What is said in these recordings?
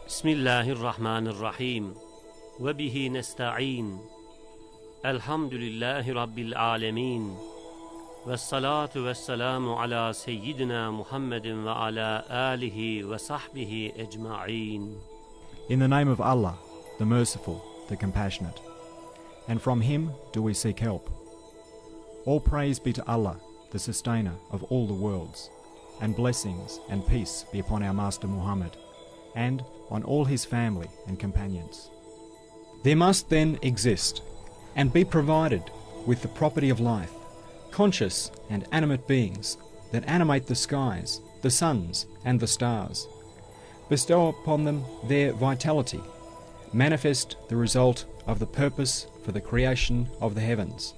Bismillahirrahmanirrahim. Ve bihi nesta'in. Elhamdülillahi Rabbil alemin. Vessalatu vesselamu ala seyyidina Muhammedin ve ala alihi ve sahbihi ecma'in. In the name of Allah, the Merciful, the Compassionate, and from Him do we seek help. All praise be to Allah, the Sustainer of all the worlds, and blessings and peace be upon our Master Muhammad, and on all his family and companions. There must then exist and be provided with the property of life, conscious and animate beings that animate the skies, the suns and the stars, bestow upon them their vitality, manifest the result of the purpose for the creation of the heavens,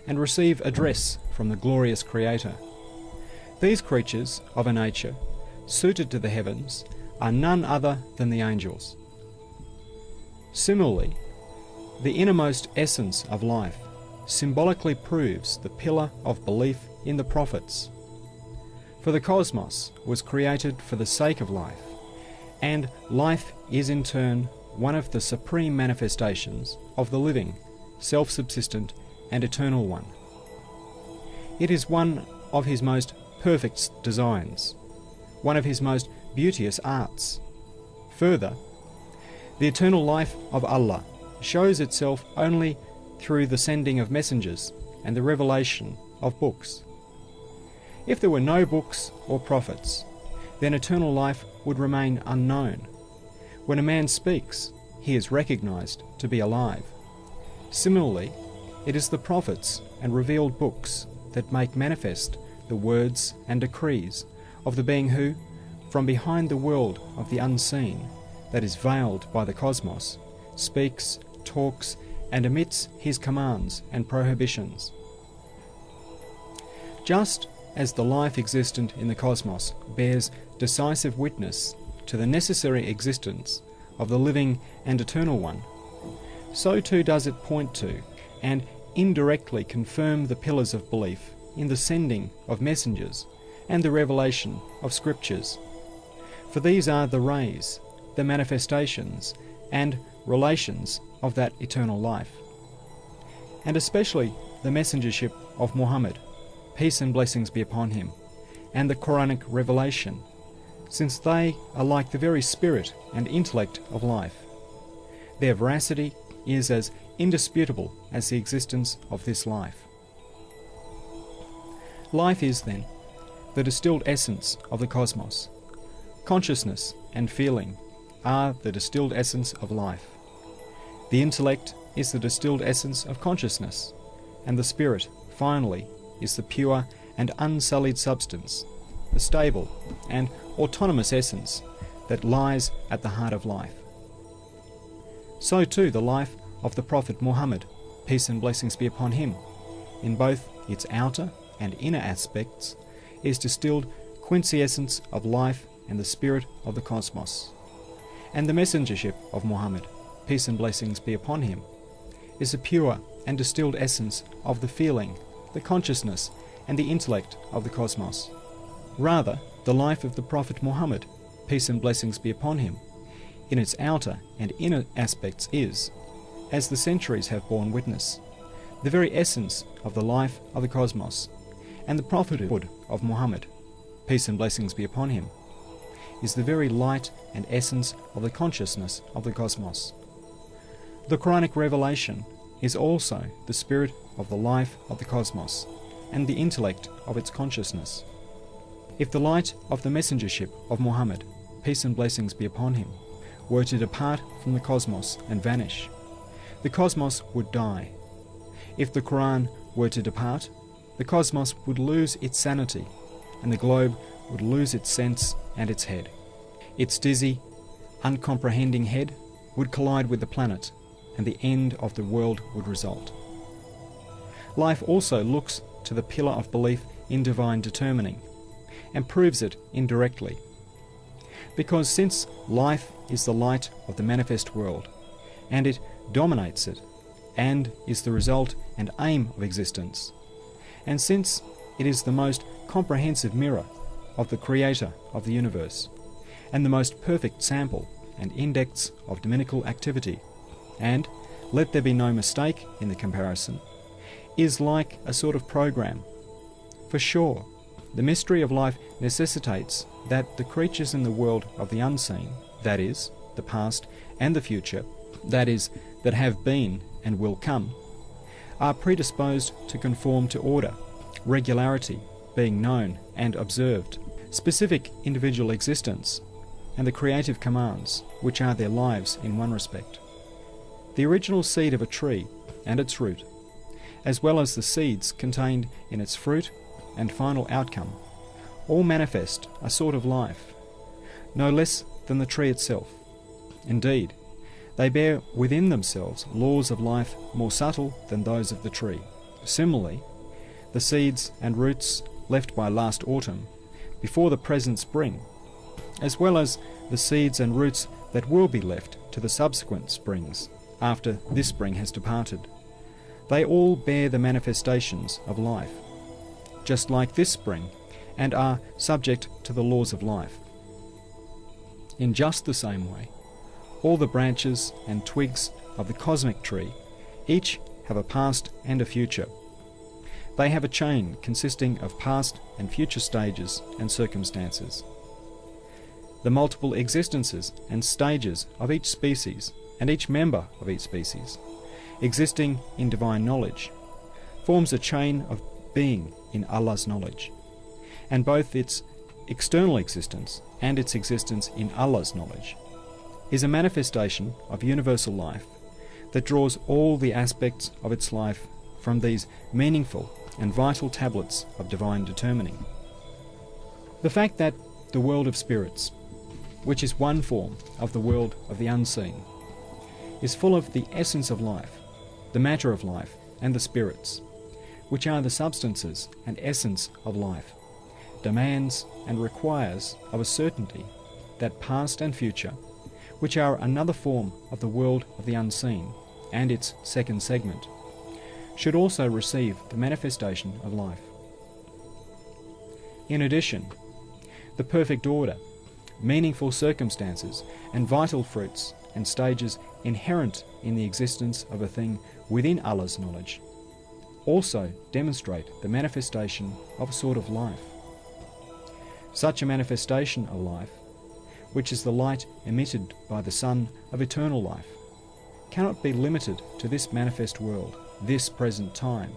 and receive address from the glorious Creator. These creatures of a nature suited to the heavens are none other than the angels. Similarly, the innermost essence of life symbolically proves the pillar of belief in the prophets. For the cosmos was created for the sake of life, and life is in turn one of the supreme manifestations of the living, self-subsistent and eternal one. It is one of his most perfect designs, one of his most beauteous arts. Further, the eternal life of Allah shows itself only through the sending of messengers and the revelation of books. If there were no books or prophets, then eternal life would remain unknown. When a man speaks, he is recognized to be alive. Similarly, it is the prophets and revealed books that make manifest the words and decrees of the being who, from behind the world of the unseen that is veiled by the cosmos, speaks, talks, and emits his commands and prohibitions. Just as the life existent in the cosmos bears decisive witness to the necessary existence of the living and eternal one, so too does it point to and indirectly confirm the pillars of belief in the sending of messengers and the revelation of scriptures. For these are the rays, the manifestations and relations of that eternal life, and especially the messengership of Muhammad, peace and blessings be upon him, and the Quranic revelation, since they are like the very spirit and intellect of life. Their veracity is as indisputable as the existence of this life. Life is, then, the distilled essence of the cosmos. Consciousness and feeling are the distilled essence of life. The intellect is the distilled essence of consciousness, and the spirit, finally, is the pure and unsullied substance, the stable and autonomous essence that lies at the heart of life. So too the life of the Prophet Muhammad, peace and blessings be upon him, in both its outer and inner aspects, is distilled quintessence of life and the spirit of the cosmos. And the messengership of Muhammad, peace and blessings be upon him, is a pure and distilled essence of the feeling, the consciousness, and the intellect of the cosmos. Rather, the life of the Prophet Muhammad, peace and blessings be upon him, in its outer and inner aspects is, as the centuries have borne witness, the very essence of the life of the cosmos, and the prophethood of Muhammad, peace and blessings be upon him, is the very light and essence of the consciousness of the cosmos. The Quranic revelation is also the spirit of the life of the cosmos and the intellect of its consciousness. If the light of the messengership of Muhammad, peace and blessings be upon him, were to depart from the cosmos and vanish, the cosmos would die. If the Quran were to depart, the cosmos would lose its sanity, and the globe would lose its sense and its head. Its dizzy, uncomprehending head would collide with the planet, and the end of the world would result. Life also looks to the pillar of belief in divine determining, and proves it indirectly. Because since life is the light of the manifest world, and it dominates it, and is the result and aim of existence, and since it is the most comprehensive mirror of the Creator of the universe, and the most perfect sample and index of dominical activity, and, let there be no mistake in the comparison, is like a sort of program. For sure, the mystery of life necessitates that the creatures in the world of the unseen, that is, the past and the future, that is, that have been and will come, are predisposed to conform to order, regularity, being known and observed, specific individual existence, and the creative commands, which are their lives in one respect. The original seed of a tree and its root, as well as the seeds contained in its fruit and final outcome, all manifest a sort of life, no less than the tree itself. Indeed, they bear within themselves laws of life more subtle than those of the tree. Similarly, the seeds and roots left by last autumn, before the present spring, as well as the seeds and roots that will be left to the subsequent springs, after this spring has departed, they all bear the manifestations of life, just like this spring, and are subject to the laws of life. In just the same way, all the branches and twigs of the cosmic tree each have a past and a future. They have a chain consisting of past and future stages and circumstances. The multiple existences and stages of each species and each member of each species, existing in divine knowledge, forms a chain of being in Allah's knowledge, and both its external existence and its existence in Allah's knowledge is a manifestation of universal life that draws all the aspects of its life from these meaningful and vital tablets of divine determining. The fact that the world of spirits, which is one form of the world of the unseen, is full of the essence of life, the matter of life, and the spirits, which are the substances and essence of life, demands and requires of a certainty that past and future, which are another form of the world of the unseen and its second segment, should also receive the manifestation of life. In addition, the perfect order, meaningful circumstances, and vital fruits and stages inherent in the existence of a thing within Allah's knowledge also demonstrate the manifestation of a sort of life. Such a manifestation of life, which is the light emitted by the Sun of eternal life, cannot be limited to this manifest world, this present time,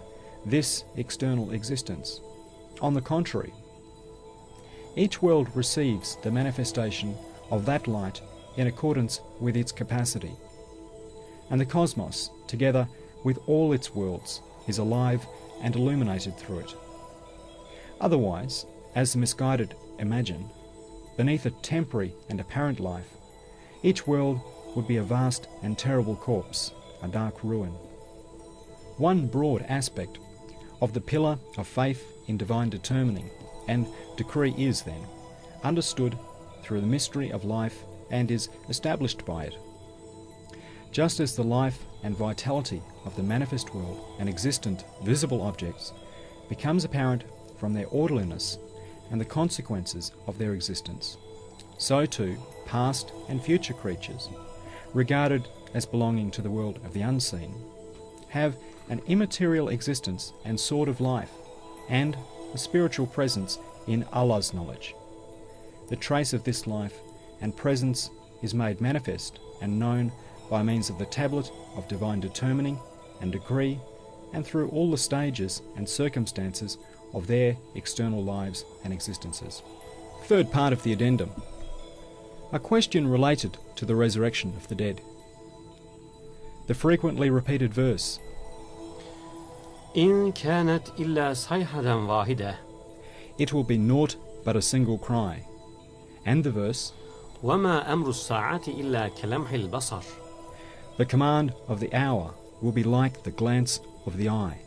this external existence. On the contrary, each world receives the manifestation of that light in accordance with its capacity, and the cosmos, together with all its worlds, is alive and illuminated through it. Otherwise, as the misguided imagine, beneath a temporary and apparent life, each world would be a vast and terrible corpse, a dark ruin. One broad aspect of the pillar of faith in divine determining and decree is, then, understood through the mystery of life and is established by it. Just as the life and vitality of the manifest world and existent visible objects becomes apparent from their orderliness and the consequences of their existence, so too past and future creatures, regarded as belonging to the world of the unseen, have an immaterial existence and sort of life, and a spiritual presence in Allah's knowledge. The trace of this life and presence is made manifest and known by means of the tablet of divine determining and decree, and through all the stages and circumstances of their external lives and existences. Third part of the addendum. A question related to the resurrection of the dead. The frequently repeated verse, إن كانت إلا صيحة واحدة. It will be naught but a single cry. And the verse, وما أمر الساعة إلا كلمح البصر. The command of the hour will be like the glance of the eye.